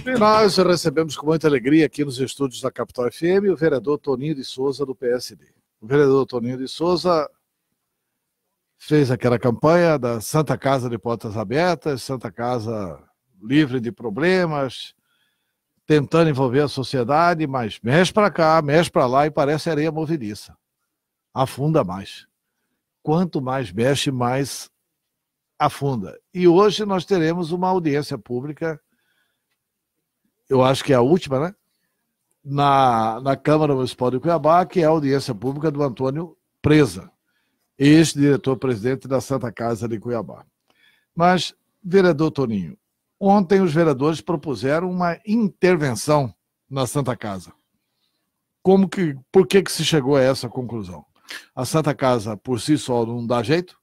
E nós recebemos com muita alegria aqui nos estúdios da Capital FM o vereador Toninho de Souza, do PSD. O vereador Toninho de Souza fez aquela campanha da Santa Casa de Portas Abertas, Santa Casa livre de problemas, tentando envolver a sociedade, mas mexe para cá, mexe para lá e parece areia movediça. Afunda mais. Quanto mais mexe, mais afunda. E hoje nós teremos uma audiência pública, eu acho que é a última, né? Na Câmara Municipal de Cuiabá, que é a audiência pública do Antônio Preza, ex-diretor-presidente da Santa Casa de Cuiabá. Mas, vereador Toninho, ontem os vereadores propuseram uma intervenção na Santa Casa. Por que se chegou a essa conclusão? A Santa Casa, por si só, não dá jeito?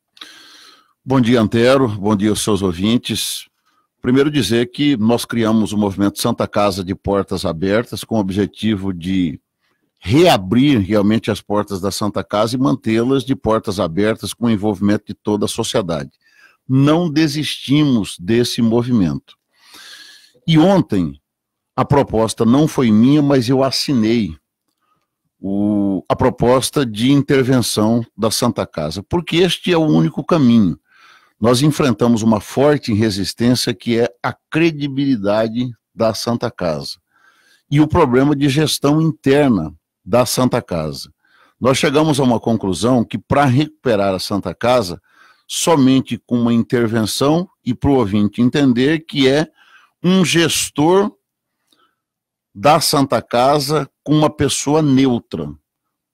Bom dia, Antero. Bom dia aos seus ouvintes. Primeiro dizer que nós criamos o movimento Santa Casa de Portas Abertas com o objetivo de reabrir realmente as portas da Santa Casa e mantê-las de portas abertas com o envolvimento de toda a sociedade. Não desistimos desse movimento. E ontem, a proposta não foi minha, mas eu assinei a proposta de intervenção da Santa Casa, porque este é o único caminho. Nós enfrentamos uma forte resistência que é a credibilidade da Santa Casa e o problema de gestão interna da Santa Casa. Nós chegamos a uma conclusão que para recuperar a Santa Casa, somente com uma intervenção e para o ouvinte entender que é um gestor da Santa Casa com uma pessoa neutra,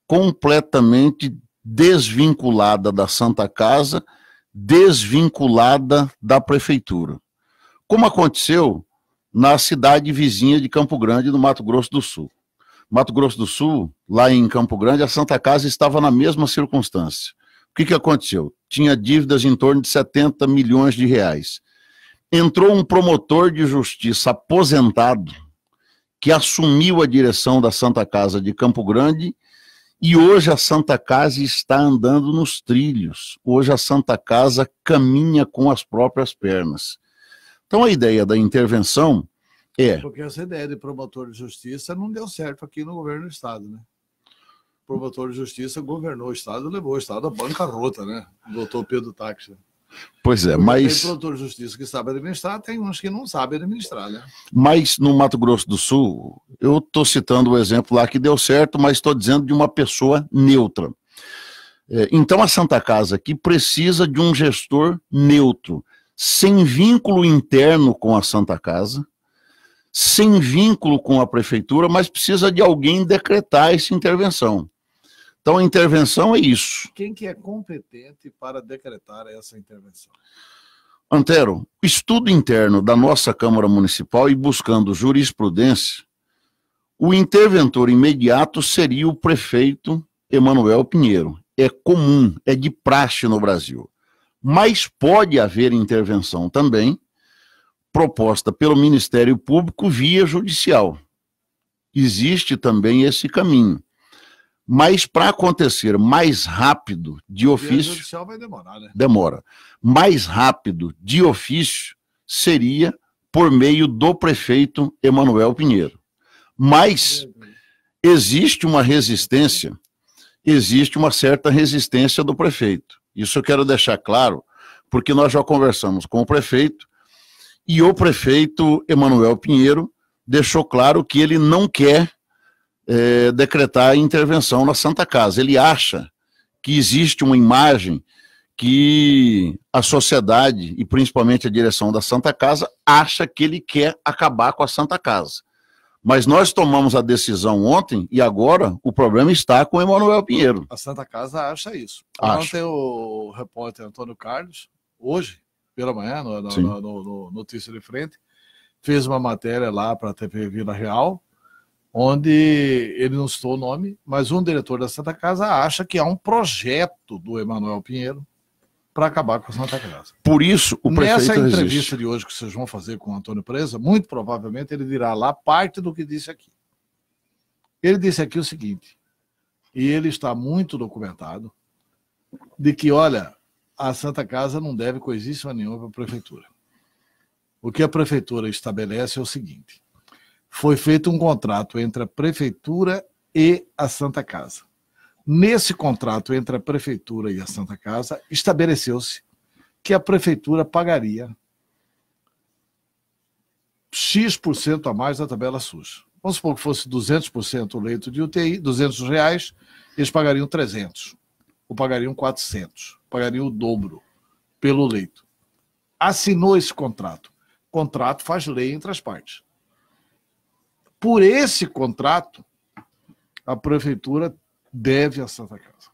completamente desvinculada da Santa Casa, desvinculada da prefeitura. Como aconteceu na cidade vizinha de Campo Grande, no Mato Grosso do Sul. Mato Grosso do Sul, lá em Campo Grande, a Santa Casa estava na mesma circunstância. O que aconteceu? Tinha dívidas em torno de 70 milhões de reais. Entrou um promotor de justiça aposentado que assumiu a direção da Santa Casa de Campo Grande e hoje a Santa Casa está andando nos trilhos. Hoje a Santa Casa caminha com as próprias pernas. Então a ideia da intervenção é... Porque essa ideia de promotor de justiça não deu certo aqui no governo do Estado, né? O promotor de justiça governou o Estado, levou o Estado à bancarrota, né? O doutor Pedro Táxi. Pois é, porque mas... Tem promotor de justiça que sabe administrar, tem uns que não sabem administrar, né? Mas no Mato Grosso do Sul, eu estou citando o exemplo lá que deu certo, mas estou dizendo de uma pessoa neutra. Então a Santa Casa aqui precisa de um gestor neutro, sem vínculo interno com a Santa Casa, sem vínculo com a prefeitura, mas precisa de alguém decretar essa intervenção. Então a intervenção é isso. Quem que é competente para decretar essa intervenção? Antero, o estudo interno da nossa Câmara Municipal e buscando jurisprudência, o interventor imediato seria o prefeito Emanuel Pinheiro. É comum, é de praxe no Brasil. Mas pode haver intervenção também proposta pelo Ministério Público via judicial. Existe também esse caminho. Mas para acontecer mais rápido, de ofício... O judicial vai demorar, né? Demora. Mais rápido, de ofício, seria por meio do prefeito Emanuel Pinheiro. Mas existe uma resistência, existe uma certa resistência do prefeito. Isso eu quero deixar claro, porque nós já conversamos com o prefeito, e o prefeito Emanuel Pinheiro deixou claro que ele não quer decretar a intervenção na Santa Casa. Ele acha que existe uma imagem que a sociedade, e principalmente a direção da Santa Casa, acha que ele quer acabar com a Santa Casa. Mas nós tomamos a decisão ontem e agora o problema está com o Emanuel Pinheiro. A Santa Casa acha isso. Acha. Ontem o repórter Antônio Carlos, hoje, pela manhã, no Notícia de Frente, fez uma matéria lá para a TV Vila Real, onde ele não citou o nome, mas um diretor da Santa Casa acha que há um projeto do Emanuel Pinheiro para acabar com a Santa Casa. Por isso, o prefeito Nessa entrevista resiste. de hoje que vocês vão fazer com o Antônio Preza, muito provavelmente ele dirá lá parte do que disse aqui. Ele disse aqui o seguinte, e ele está muito documentado, de que, olha, a Santa Casa não deve coisíssima nenhuma para a prefeitura. O que a prefeitura estabelece é o seguinte, foi feito um contrato entre a Prefeitura e a Santa Casa. Nesse contrato entre a Prefeitura e a Santa Casa, estabeleceu-se que a Prefeitura pagaria X% a mais da tabela SUS. Vamos supor que fosse 200% o leito de UTI, R$ 200, eles pagariam 300, ou pagariam 400, pagariam o dobro pelo leito. Assinou esse contrato. O contrato faz lei entre as partes. Por esse contrato, a Prefeitura deve à Santa Casa.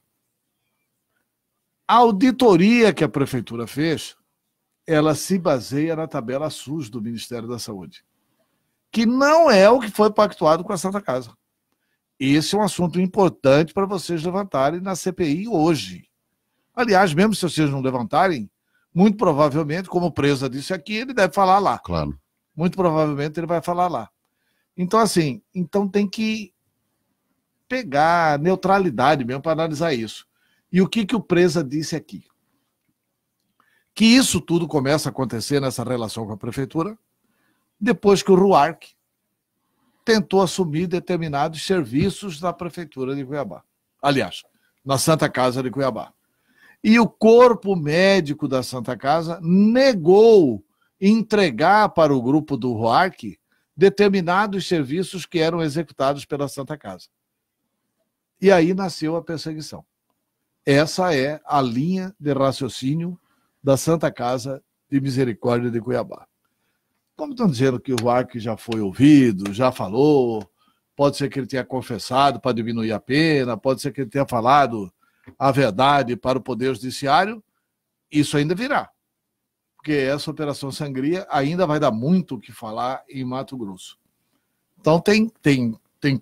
A auditoria que a Prefeitura fez, ela se baseia na tabela SUS do Ministério da Saúde, que não é o que foi pactuado com a Santa Casa. Esse é um assunto importante para vocês levantarem na CPI hoje. Aliás, mesmo se vocês não levantarem, muito provavelmente, como o Presa disse aqui, ele deve falar lá. Claro. Muito provavelmente ele vai falar lá. Então, assim, tem que pegar neutralidade mesmo para analisar isso. E o que o Presa disse aqui? Que isso tudo começa a acontecer nessa relação com a Prefeitura depois que o RUARC tentou assumir determinados serviços da Prefeitura de Cuiabá. Aliás, na Santa Casa de Cuiabá. E o corpo médico da Santa Casa negou entregar para o grupo do RUARC determinados serviços que eram executados pela Santa Casa. E aí nasceu a perseguição. Essa é a linha de raciocínio da Santa Casa de Misericórdia de Cuiabá. Como estão dizendo que o RUARC já foi ouvido, já falou, pode ser que ele tenha confessado para diminuir a pena, pode ser que ele tenha falado a verdade para o Poder Judiciário, isso ainda virá. Porque essa Operação Sangria ainda vai dar muito o que falar em Mato Grosso. Então tem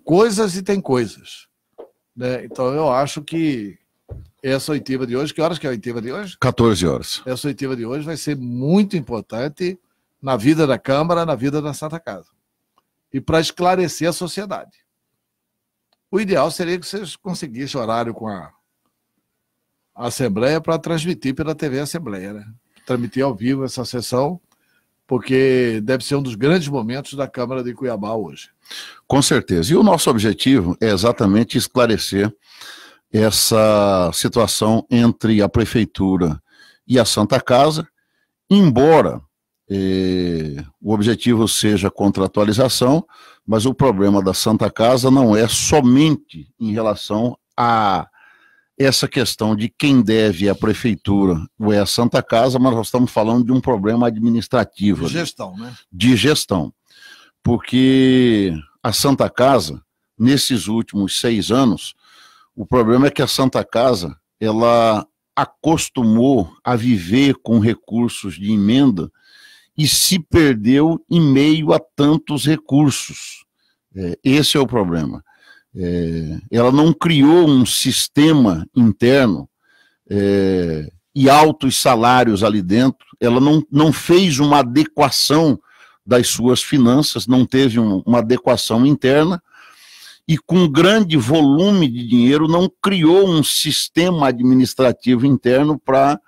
coisas e tem coisas. Né? Então eu acho que essa oitiva de hoje, que horas que é a oitiva de hoje? 14 horas. Essa oitiva de hoje vai ser muito importante na vida da Câmara, na vida da Santa Casa. E para esclarecer a sociedade. O ideal seria que vocês conseguissem horário com a Assembleia para transmitir pela TV Assembleia, né? Transmitir ao vivo essa sessão, porque deve ser um dos grandes momentos da Câmara de Cuiabá hoje. Com certeza. E o nosso objetivo é exatamente esclarecer essa situação entre a Prefeitura e a Santa Casa, embora o objetivo seja a contratualização, mas o problema da Santa Casa não é somente em relação a essa questão de quem deve a Prefeitura ou é a Santa Casa, mas nós estamos falando de um problema administrativo. De gestão, né? De gestão. Porque a Santa Casa, nesses últimos 6 anos, o problema é que a Santa Casa, ela acostumou a viver com recursos de emenda e se perdeu em meio a tantos recursos. Esse é o problema. Ela não criou um sistema interno e altos salários ali dentro, ela não fez uma adequação das suas finanças, não teve uma adequação interna, e com grande volume de dinheiro não criou um sistema administrativo interno para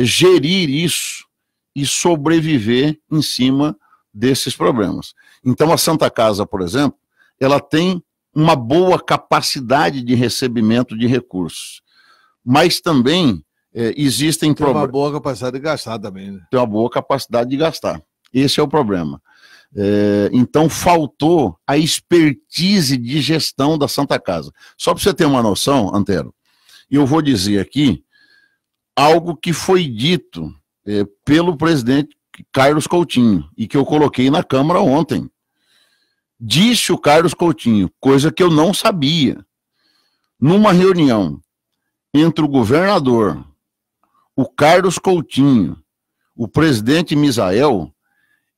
gerir isso e sobreviver em cima desses problemas. Então a Santa Casa, por exemplo, ela tem uma boa capacidade de recebimento de recursos, mas também existem problemas. Tem uma boa capacidade de gastar também, né? Tem uma boa capacidade de gastar. Esse é o problema. Então faltou a expertise de gestão da Santa Casa. Só para você ter uma noção, Antero, eu vou dizer aqui algo que foi dito pelo presidente Carlos Coutinho e que eu coloquei na Câmara ontem. Disse o Carlos Coutinho, coisa que eu não sabia, numa reunião entre o governador, o Carlos Coutinho, o presidente Misael,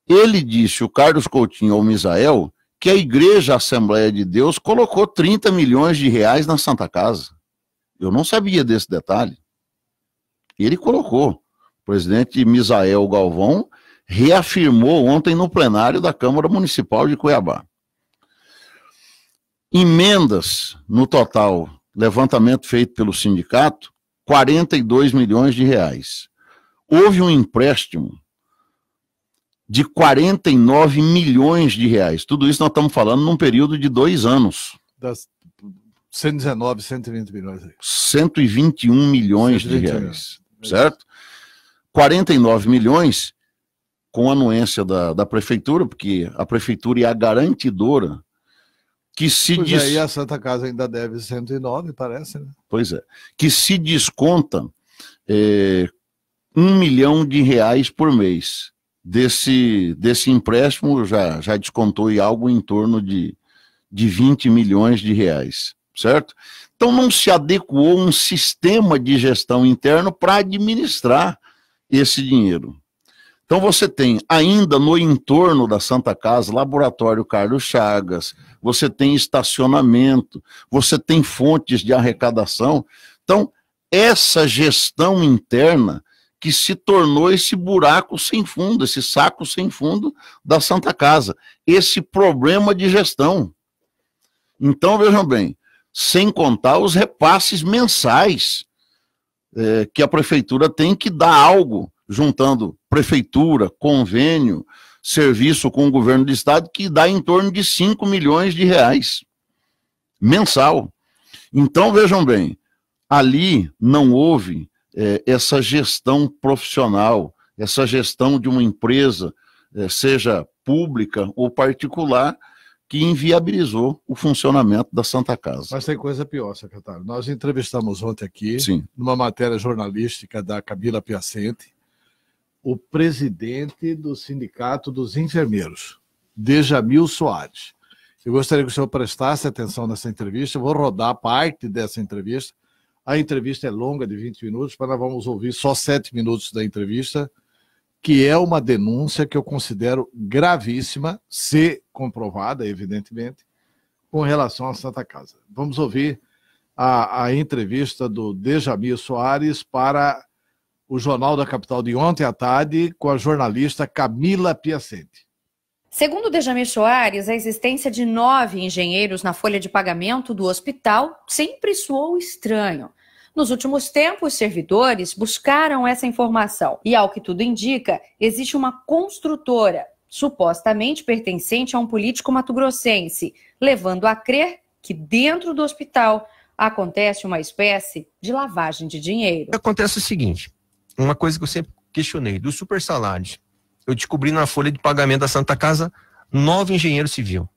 ele disse, o Carlos Coutinho ao Misael, que a Igreja Assembleia de Deus colocou 30 milhões de reais na Santa Casa. Eu não sabia desse detalhe. Ele colocou. O presidente Misael Galvão reafirmou ontem no plenário da Câmara Municipal de Cuiabá. Emendas, no total, levantamento feito pelo sindicato, 42 milhões de reais. Houve um empréstimo de 49 milhões de reais. Tudo isso nós estamos falando num período de 2 anos. Das 119, 120 milhões. Aí. 121 milhões de reais, certo? 49 milhões com anuência da prefeitura, porque a prefeitura é a garantidora que se e a Santa Casa ainda deve 109, parece, né? Pois é. Que se desconta 1 milhão de reais por mês. Desse empréstimo já descontou em algo em torno de 20 milhões de reais, certo? Então não se adequou um sistema de gestão interno para administrar esse dinheiro. Então você tem ainda no entorno da Santa Casa, Laboratório Carlos Chagas, você tem estacionamento, você tem fontes de arrecadação. Então essa gestão interna que se tornou esse buraco sem fundo, esse saco sem fundo da Santa Casa, esse problema de gestão. Então vejam bem, sem contar os repasses mensais que a prefeitura tem que dar algo, juntando prefeitura, convênio, serviço com o governo do estado, que dá em torno de 5 milhões de reais mensal. Então, vejam bem, ali não houve essa gestão profissional, essa gestão de uma empresa, seja pública ou particular, que inviabilizou o funcionamento da Santa Casa. Mas tem coisa pior, secretário. Nós entrevistamos ontem aqui, Sim, numa matéria jornalística da Camila Piacente, o presidente do Sindicato dos Enfermeiros, Djamil Soares. Eu gostaria que o senhor prestasse atenção nessa entrevista. Eu vou rodar parte dessa entrevista. A entrevista é longa, de 20 minutos, mas nós vamos ouvir só 7 minutos da entrevista, que é uma denúncia que eu considero gravíssima, se comprovada, evidentemente, com relação à Santa Casa. Vamos ouvir a entrevista do Djamil Soares para o Jornal da Capital de ontem à tarde, com a jornalista Camila Piacente. Segundo Djamil Soares, a existência de 9 engenheiros na folha de pagamento do hospital sempre soou estranho. Nos últimos tempos, servidores buscaram essa informação e, ao que tudo indica, existe uma construtora, supostamente pertencente a um político mato-grossense, levando a crer que dentro do hospital acontece uma espécie de lavagem de dinheiro. Acontece o seguinte, uma coisa que eu sempre questionei, dos supersalários, eu descobri na folha de pagamento da Santa Casa 9 engenheiros civil.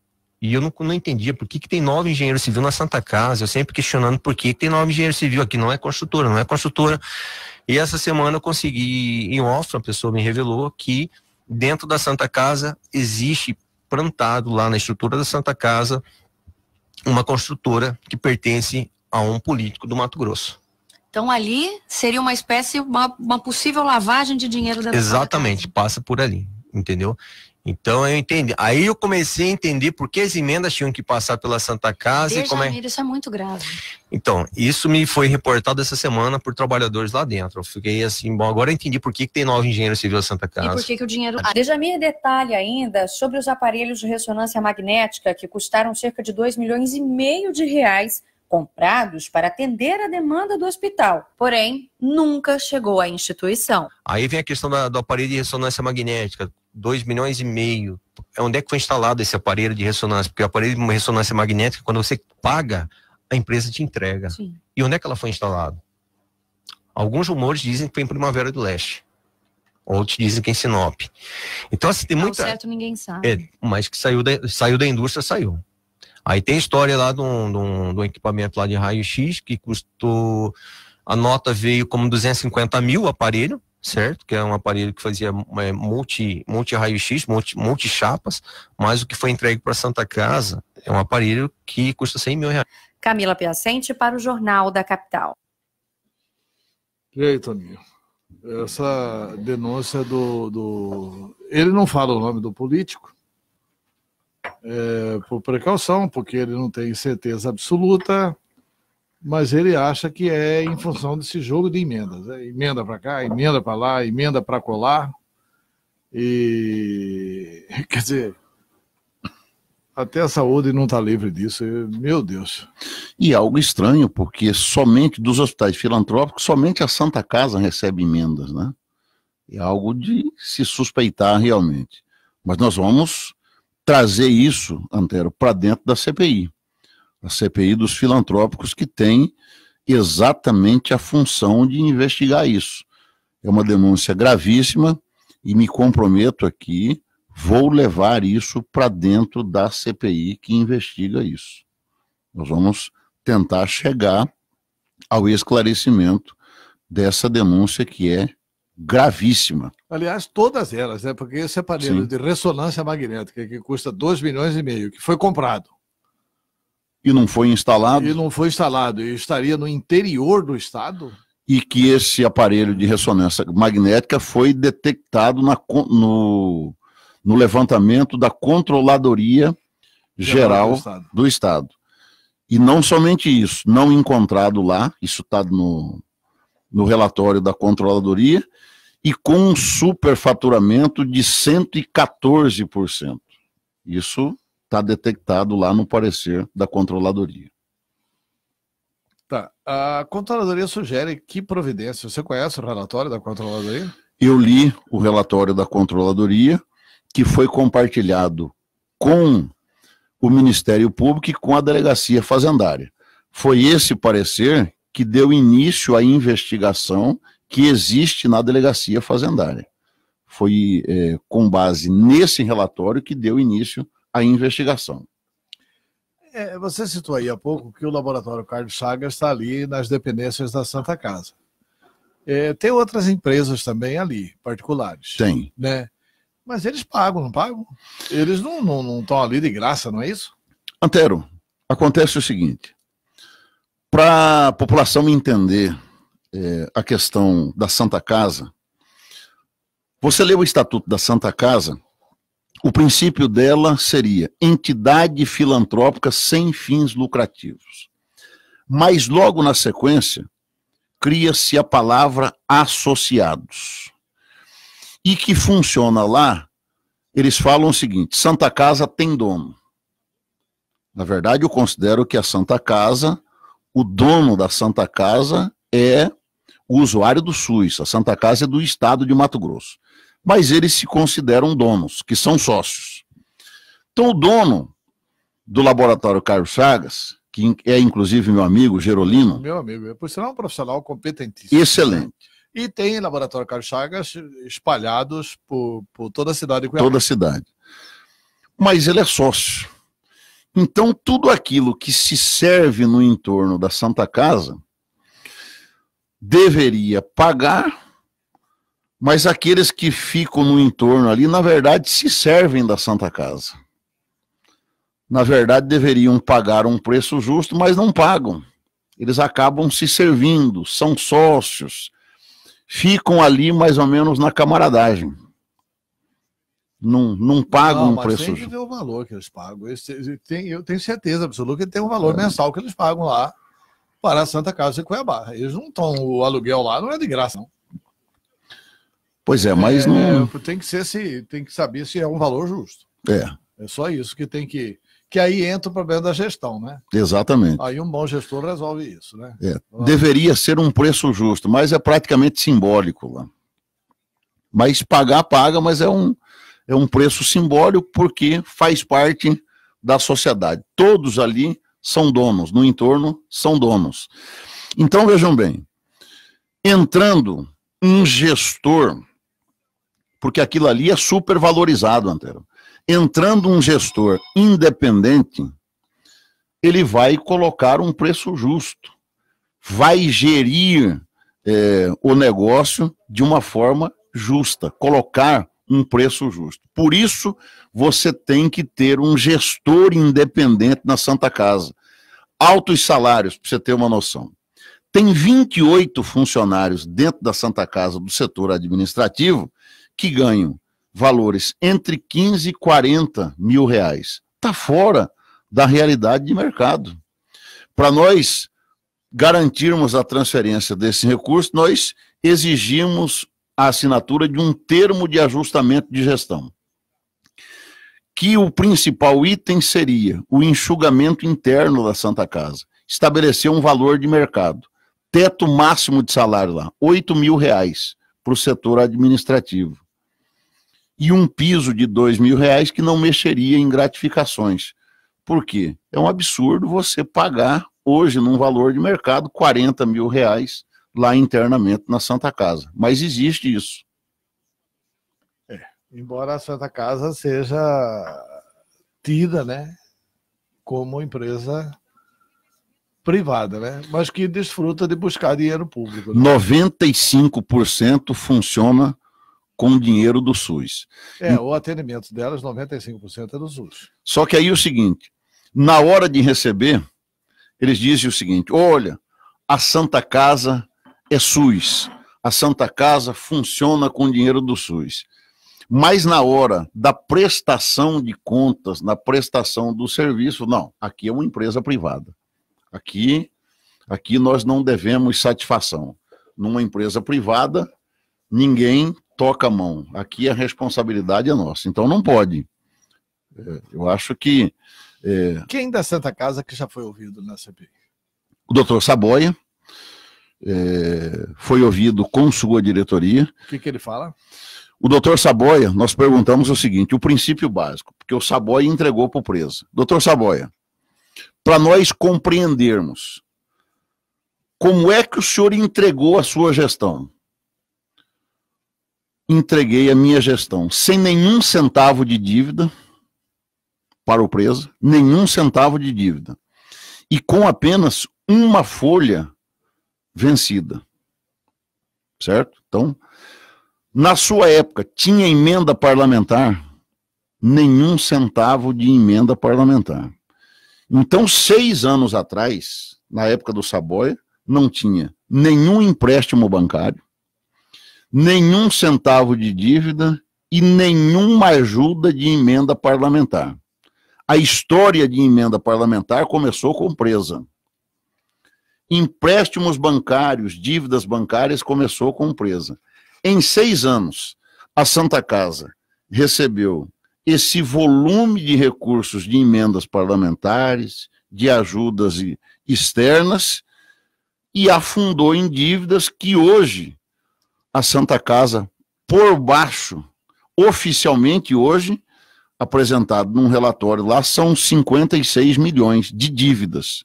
E eu não entendia por que tem 9 engenheiros civil na Santa Casa, eu sempre questionando por que tem 9 engenheiros civil aqui, não é construtora. E essa semana eu consegui, em off, uma pessoa me revelou que dentro da Santa Casa existe plantado lá na estrutura da Santa Casa uma construtora que pertence a um político do Mato Grosso. Então ali seria uma espécie, uma possível lavagem de dinheiro da Exatamente, passa por ali, entendeu? Então eu entendi. Aí eu comecei a entender por que as emendas tinham que passar pela Santa Casa e como é. Isso é muito grave. Então, isso me foi reportado essa semana por trabalhadores lá dentro. Eu fiquei assim, bom, agora eu entendi por que tem 9 engenheiros civis da Santa Casa. E por que o dinheiro... Djamil detalha ainda sobre os aparelhos de ressonância magnética que custaram cerca de 2,5 milhões de reais, comprados para atender a demanda do hospital. Porém, nunca chegou à instituição. Aí vem a questão do aparelho de ressonância magnética, 2,5 milhões. Onde é que foi instalado esse aparelho de ressonância? Porque o aparelho de ressonância magnética, quando você paga, a empresa te entrega. Sim. E onde é que ela foi instalada? Alguns rumores dizem que foi em Primavera do Leste. Outros dizem que em Sinop. Então, assim, tem muita... certo, ninguém sabe. Mas que saiu da indústria, saiu. Aí tem história lá do equipamento lá de raio-x, que custou, a nota veio como 250 mil o aparelho, certo? Que é um aparelho que fazia multi-raio-x, multi-chapas, mas o que foi entregue para Santa Casa é um aparelho que custa 100 mil reais. Camila Piacente para o Jornal da Capital. E aí, Toninho? Essa denúncia Ele não fala o nome do político, por precaução, porque ele não tem certeza absoluta, mas ele acha que é em função desse jogo de emendas. Emenda para cá, emenda para lá, emenda para colar. E, quer dizer, até a saúde não está livre disso. Meu Deus. E algo estranho, porque somente dos hospitais filantrópicos, somente a Santa Casa recebe emendas, né? É algo de se suspeitar realmente. Mas nós vamos trazer isso, Antero, para dentro da CPI. A CPI dos filantrópicos, que tem exatamente a função de investigar isso. É uma denúncia gravíssima e me comprometo aqui, vou levar isso para dentro da CPI que investiga isso. Nós vamos tentar chegar ao esclarecimento dessa denúncia que é gravíssima. Aliás, todas elas, né? Porque esse aparelho Sim. de ressonância magnética que custa 2,5 milhões, que foi comprado E não foi instalado. e não foi instalado, e estaria no interior do estado, E que esse aparelho de ressonância magnética foi detectado no levantamento da Controladoria Geral do Estado. E não somente isso, não encontrado lá, isso está no relatório da Controladoria, e com um superfaturamento de 114%. Isso está detectado lá no parecer da Controladoria. Tá. A Controladoria sugere que providência? Você conhece o relatório da Controladoria? Eu li o relatório da Controladoria, que foi compartilhado com o Ministério Público e com a Delegacia Fazendária. Foi esse parecer que deu início à investigação que existe na Delegacia Fazendária. Foi com base nesse relatório que deu início à investigação. Você citou aí há pouco que o laboratório Carlos Chagas está ali nas dependências da Santa Casa. Tem outras empresas também ali, particulares. Tem. Né? Mas eles pagam, não pagam? Eles não estão ali de graça, não é isso? Antero, acontece o seguinte, para a população entender a questão da Santa Casa, você lê o Estatuto da Santa Casa, o princípio dela seria entidade filantrópica sem fins lucrativos. Mas logo na sequência, cria-se a palavra associados. E que funciona lá, eles falam o seguinte, Santa Casa tem dono. Na verdade, eu considero que a Santa Casa, o dono da Santa Casa é o usuário do SUS. A Santa Casa é do estado de Mato Grosso. Mas eles se consideram donos, que são sócios. Então, o dono do laboratório Carlos Chagas, que é inclusive meu amigo, Gerolino. Meu amigo, por sinal é um profissional competentíssimo. Excelente. E tem laboratório Carlos Chagas espalhados por toda a cidade de Cuiabá. Toda a cidade. Mas ele é sócio. Então, tudo aquilo que se serve no entorno da Santa Casa deveria pagar, mas aqueles que ficam no entorno ali, na verdade, se servem da Santa Casa. Na verdade, deveriam pagar um preço justo, mas não pagam. Eles acabam se servindo, são sócios, ficam ali mais ou menos na camaradagem. Não pagam um preço justo. Mas tem que ver o valor que eles pagam. Eu tenho certeza absoluta que tem um valor mensal que eles pagam lá para a Santa Casa de Cuiabá. Eles não estão, o aluguel lá não é de graça, não. Pois é, mas não... Tem que saber se é um valor justo. É só isso que tem que aí entra o problema da gestão, né? Exatamente. Aí um bom gestor resolve isso, né? Deveria ser um preço justo, mas é praticamente simbólico lá. Mas paga, mas é um preço simbólico porque faz parte da sociedade. Todos ali são donos, no entorno são donos. Então, vejam bem, entrando um gestor, porque aquilo ali é super valorizado, Antero. Entrando um gestor independente, ele vai colocar um preço justo, vai gerir o negócio de uma forma justa, colocar um preço justo. Por isso, você tem que ter um gestor independente na Santa Casa. Altos salários, para você ter uma noção. Tem 28 funcionários dentro da Santa Casa do setor administrativo que ganham valores entre 15 e 40 mil reais. Está fora da realidade de mercado. Para nós garantirmos a transferência desse recurso, nós exigimos a assinatura de um termo de ajustamento de gestão, que o principal item seria o enxugamento interno da Santa Casa, estabelecer um valor de mercado, teto máximo de salário lá, 8 mil reais para o setor administrativo. e um piso de R$ 2.000 que não mexeria em gratificações. Por quê? É um absurdo você pagar hoje, num valor de mercado, R$ 40 mil lá internamente na Santa Casa. Mas existe isso. Embora a Santa Casa seja tida, né, como empresa privada, né, mas que desfruta de buscar dinheiro público. Né? 95% funciona com dinheiro do SUS. O atendimento delas, 95% é do SUS. Só que aí o seguinte, na hora de receber, eles dizem o seguinte, olha, a Santa Casa é SUS, a Santa Casa funciona com dinheiro do SUS. Mas na hora da prestação de contas, na prestação do serviço, não, aqui é uma empresa privada. Aqui nós não devemos satisfação. Numa empresa privada, ninguém toca a mão. Aqui a responsabilidade é nossa. Então não pode. Eu acho que... Quem da Santa Casa que já foi ouvido na CPI? O doutor Saboia foi ouvido com sua diretoria. O que ele fala? O doutor Saboia, nós perguntamos o seguinte, o princípio básico, porque o Saboia entregou para o preso. Doutor Saboia, para nós compreendermos como é que o senhor entregou a sua gestão? Entreguei a minha gestão sem nenhum centavo de dívida para o preso, nenhum centavo de dívida, e com apenas uma folha vencida, certo? Então, na sua época, tinha emenda parlamentar? Nenhum centavo de emenda parlamentar. Então, 6 anos atrás, na época do Saboia, não tinha nenhum empréstimo bancário, nenhum centavo de dívida e nenhuma ajuda de emenda parlamentar. A história de emenda parlamentar começou com presa. Empréstimos bancários, dívidas bancárias, começou com presa. Em 6 anos, a Santa Casa recebeu esse volume de recursos de emendas parlamentares, de ajudas externas, e afundou em dívidas que hoje a Santa Casa, por baixo, oficialmente hoje, apresentado num relatório lá, são 56 milhões de dívidas,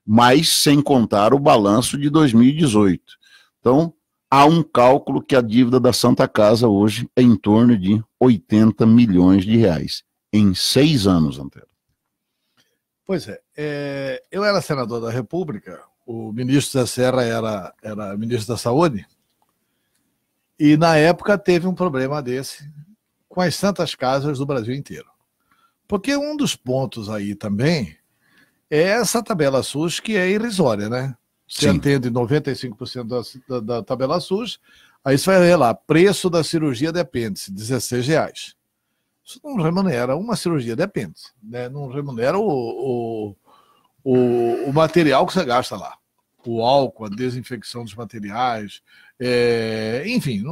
mas sem contar o balanço de 2018. Então, há um cálculo que a dívida da Santa Casa hoje é em torno de 80 milhões de reais, em 6 anos, Antero. Pois eu era senador da República, o ministro Zé Serra era ministro da Saúde, e na época teve um problema desse com as Santas Casas do Brasil inteiro. Porque um dos pontos aí também é essa tabela SUS que é irrisória, né? Você atende 95% da tabela SUS, aí você vai ver lá, preço da cirurgia de apêndice, R$16. Isso não remunera uma cirurgia de apêndice, né? Não remunera o material que você gasta lá. O álcool, a desinfecção dos materiais, enfim,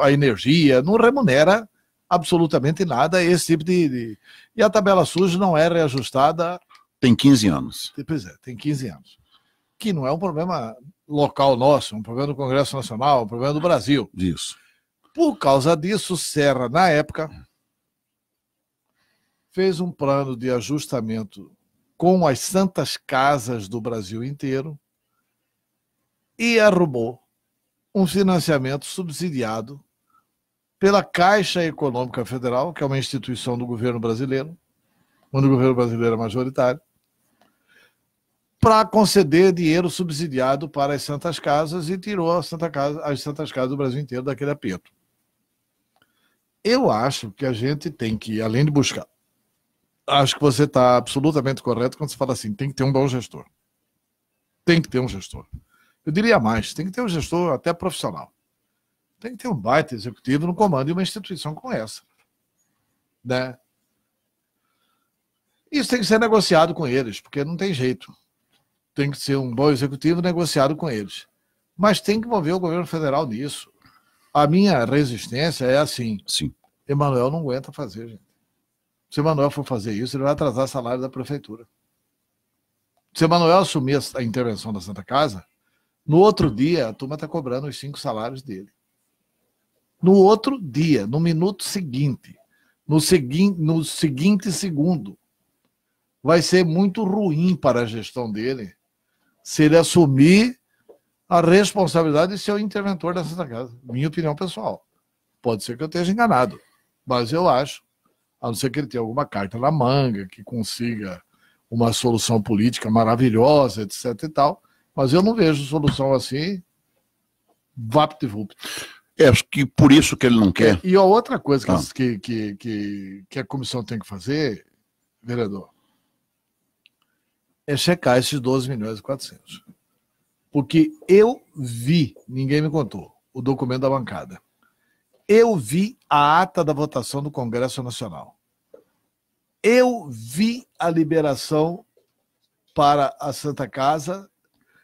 a energia, não remunera absolutamente nada esse tipo de... E a tabela SUS não é reajustada... Tem 15 anos. Pois tem 15 anos. Que não é um problema local nosso, um problema do Congresso Nacional, um problema do Brasil. Isso. Por causa disso, Serra, na época, fez um plano de ajustamento com as Santas Casas do Brasil inteiro e arrumou um financiamento subsidiado pela Caixa Econômica Federal, que é uma instituição do governo brasileiro, onde o governo brasileiro é majoritário, para conceder dinheiro subsidiado para as Santas Casas e tirou as Santas Casas do Brasil inteiro daquele aperto. Eu acho que a gente tem que, além de buscar, acho que você está absolutamente correto quando você fala assim, tem que ter um bom gestor. Tem que ter um gestor. Eu diria mais, tem que ter um gestor até profissional. Tem que ter um baita executivo no comando de uma instituição como essa. Né? Isso tem que ser negociado com eles, porque não tem jeito. Tem que ser um bom executivo negociado com eles. Mas tem que envolver o governo federal nisso. A minha resistência é assim. Sim. Emanuel não aguenta fazer, gente. Se o Emanuel for fazer isso, ele vai atrasar o salário da prefeitura. Se o Emanuel assumir a intervenção da Santa Casa, no outro dia a turma está cobrando os 5 salários dele. No outro dia, no minuto seguinte, no seguinte segundo. Vai ser muito ruim para a gestão dele se ele assumir a responsabilidade de ser o interventor da Santa Casa. Minha opinião pessoal. Pode ser que eu esteja enganado, mas eu acho, a não ser que ele tenha alguma carta na manga, que consiga uma solução política maravilhosa, etc e tal, mas eu não vejo solução assim, vapt-vupt. Acho que por isso que ele não quer. E a outra coisa que a comissão tem que fazer, vereador, é checar esses 12 milhões e 400. Porque eu vi, ninguém me contou, o documento da bancada. Eu vi a ata da votação do Congresso Nacional. Eu vi a liberação para a Santa Casa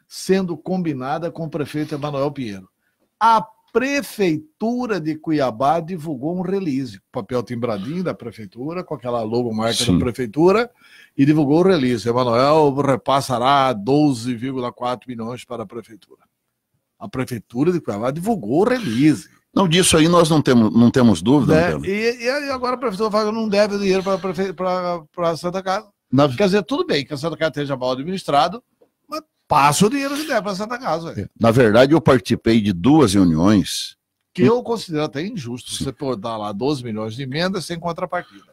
sendo combinada com o prefeito Emanuel Pinheiro. A Prefeitura de Cuiabá divulgou um release, papel timbradinho da Prefeitura, com aquela logomarca da Prefeitura, e divulgou o release. Emanuel repassará 12,4 milhões para a Prefeitura. A Prefeitura de Cuiabá divulgou o release. Não, disso aí nós não temos dúvida. Né? E agora a Prefeitura fala que não deve dinheiro para a Santa Casa. Quer dizer, tudo bem que a Santa Casa esteja mal administrado, mas passa o dinheiro que der para a Santa Casa. Véio. Na verdade, eu participei de 2 reuniões. Que eu considero até injusto. Sim. Você pode dar lá 12 milhões de emendas sem contrapartida.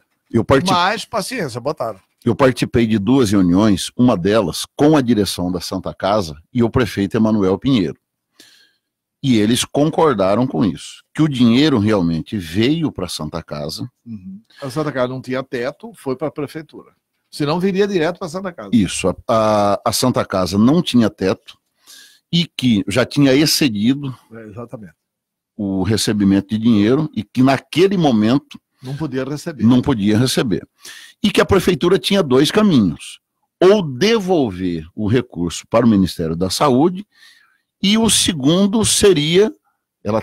Mas, paciência, botaram. Eu participei de 2 reuniões, uma delas com a direção da Santa Casa e o prefeito Emanuel Pinheiro. E eles concordaram com isso, que o dinheiro realmente veio para a Santa Casa. Uhum. A Santa Casa não tinha teto, foi para a Prefeitura. Senão viria direto para a Santa Casa. Isso, a Santa Casa não tinha teto e que já tinha excedido exatamente o recebimento de dinheiro e que naquele momento não podia receber. Não podia receber. E que a Prefeitura tinha 2 caminhos. Ou devolver o recurso para o Ministério da Saúde, e o segundo seria, ela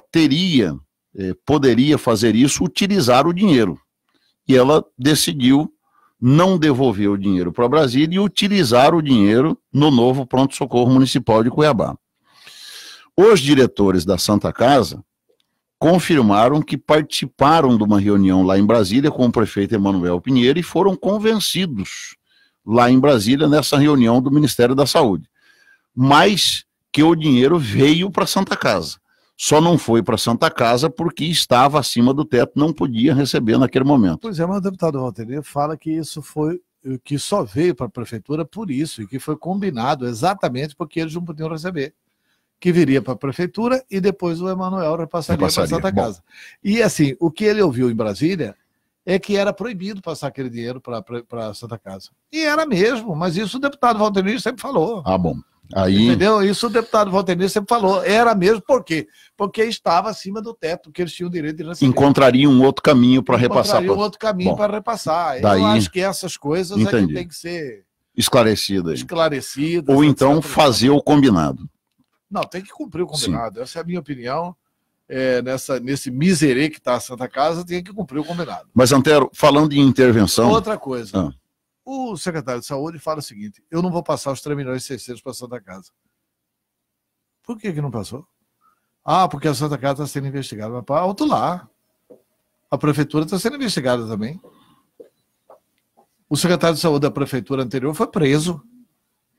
poderia fazer isso, utilizar o dinheiro. E ela decidiu não devolver o dinheiro para Brasília e utilizar o dinheiro no novo pronto-socorro municipal de Cuiabá. Os diretores da Santa Casa confirmaram que participaram de uma reunião lá em Brasília com o prefeito Emanuel Pinheiro e foram convencidos lá em Brasília nessa reunião do Ministério da Saúde. Mas que o dinheiro veio para a Santa Casa. Só não foi para a Santa Casa porque estava acima do teto, não podia receber naquele momento. Pois é, mas o deputado Valtenir fala que isso foi, que só veio para a Prefeitura por isso, e que foi combinado exatamente porque eles não podiam receber. Que viria para a Prefeitura e depois o Emanuel repassaria para a Santa Casa. Bom. E assim, o que ele ouviu em Brasília é que era proibido passar aquele dinheiro para a Santa Casa. E era mesmo, mas isso o deputado Valtenir sempre falou. Ah, bom. Aí... Entendeu? Isso o deputado Valtenir sempre falou. Era mesmo, por quê? Porque estava acima do teto, que eles tinham o direito de receber. Encontraria um outro caminho para repassar. Um outro caminho para repassar. Daí... Eu acho que essas coisas é que tem que ser esclarecidas. Ou então fazer o combinado. Não, tem que cumprir o combinado. Sim. Essa é a minha opinião. Nesse miserê que está a Santa Casa, tem que cumprir o combinado. Mas, Antero, falando em intervenção... Outra coisa. O secretário de Saúde fala o seguinte: eu não vou passar os 3 milhões e 600 para a Santa Casa. Por que não passou? Ah, porque a Santa Casa está sendo investigada. Mas para alto lá. A Prefeitura está sendo investigada também. O secretário de Saúde da Prefeitura anterior foi preso.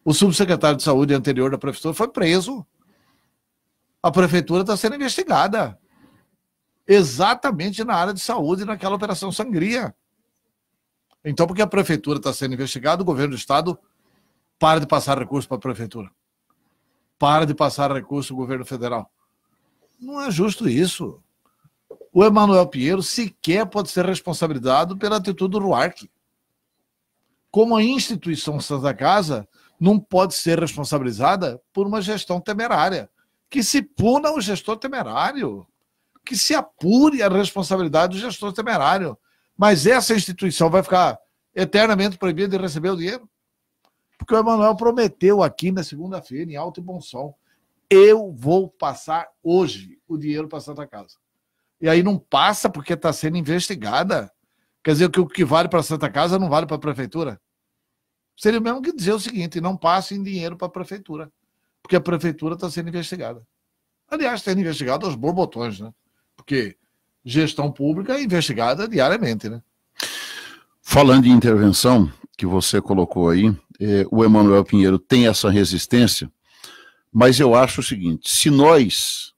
O subsecretário de Saúde anterior da Prefeitura foi preso. A Prefeitura está sendo investigada. Exatamente na área de saúde, naquela Operação Sangria. Então, porque a Prefeitura está sendo investigada, o governo do Estado para de passar recurso para a Prefeitura. Para de passar recurso ao governo federal. Não é justo isso. O Emanuel Pinheiro sequer pode ser responsabilizado pela atitude do Ruark. Como a instituição Santa Casa não pode ser responsabilizada por uma gestão temerária. Que se puna o gestor temerário. Que se apure a responsabilidade do gestor temerário. Mas essa instituição vai ficar eternamente proibida de receber o dinheiro? Porque o Emanuel prometeu aqui na segunda-feira, em alto e bom som, eu vou passar hoje o dinheiro para a Santa Casa. E aí não passa porque está sendo investigada. Quer dizer que o que vale para a Santa Casa não vale para a Prefeitura? Seria o mesmo que dizer o seguinte: não passem dinheiro para a Prefeitura, porque a Prefeitura está sendo investigada. Aliás, está sendo investigada aos borbotões, né? Porque gestão pública investigada diariamente, né? Falando em intervenção, que você colocou aí, o Emanuel Pinheiro tem essa resistência, mas eu acho o seguinte, se nós,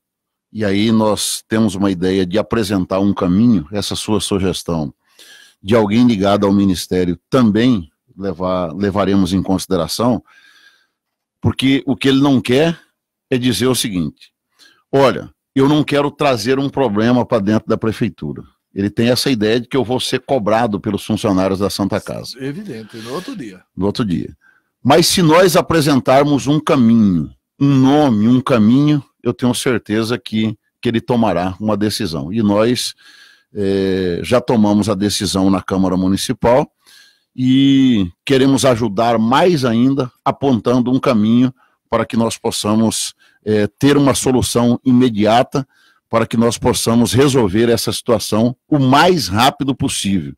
e aí nós temos uma ideia de apresentar um caminho, essa sua sugestão, de alguém ligado ao Ministério também levaremos em consideração, porque o que ele não quer é dizer o seguinte, olha, eu não quero trazer um problema para dentro da prefeitura. Ele tem essa ideia de que eu vou ser cobrado pelos funcionários da Santa Casa. Evidente, no outro dia. No outro dia. Mas se nós apresentarmos um caminho, um nome, um caminho, eu tenho certeza que ele tomará uma decisão. E nós já tomamos a decisão na Câmara Municipal e queremos ajudar mais ainda, apontando um caminho para que nós possamos ter uma solução imediata, para que nós possamos resolver essa situação o mais rápido possível,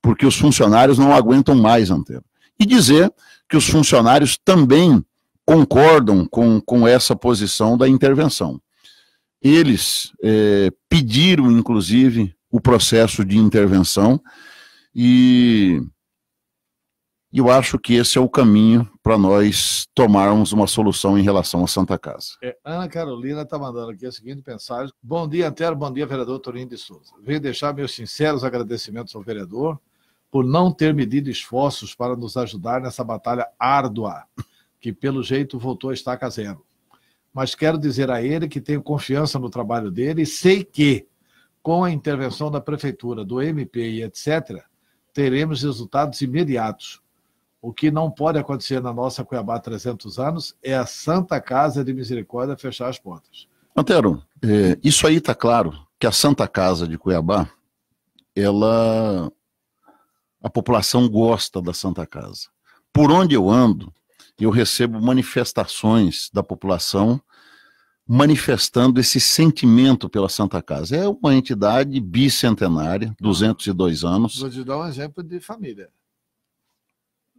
porque os funcionários não aguentam mais, Antero. E dizer que os funcionários também concordam com essa posição da intervenção. Eles pediram, inclusive, o processo de intervenção e eu acho que esse é o caminho para nós tomarmos uma solução em relação à Santa Casa. Ana Carolina está mandando aqui a seguinte mensagem. Bom dia, Antero, bom dia, vereador Toninho de Souza. Venho deixar meus sinceros agradecimentos ao vereador por não ter medido esforços para nos ajudar nessa batalha árdua, que pelo jeito voltou a estaca zero. Mas quero dizer a ele que tenho confiança no trabalho dele e sei que, com a intervenção da prefeitura, do MP e etc., teremos resultados imediatos. O que não pode acontecer na nossa Cuiabá 300 anos é a Santa Casa de Misericórdia fechar as portas. Antero, isso aí está claro, que a Santa Casa de Cuiabá, a população gosta da Santa Casa. Por onde eu ando, eu recebo manifestações da população manifestando esse sentimento pela Santa Casa. É uma entidade bicentenária, 202 anos. Vou te dar um exemplo de família.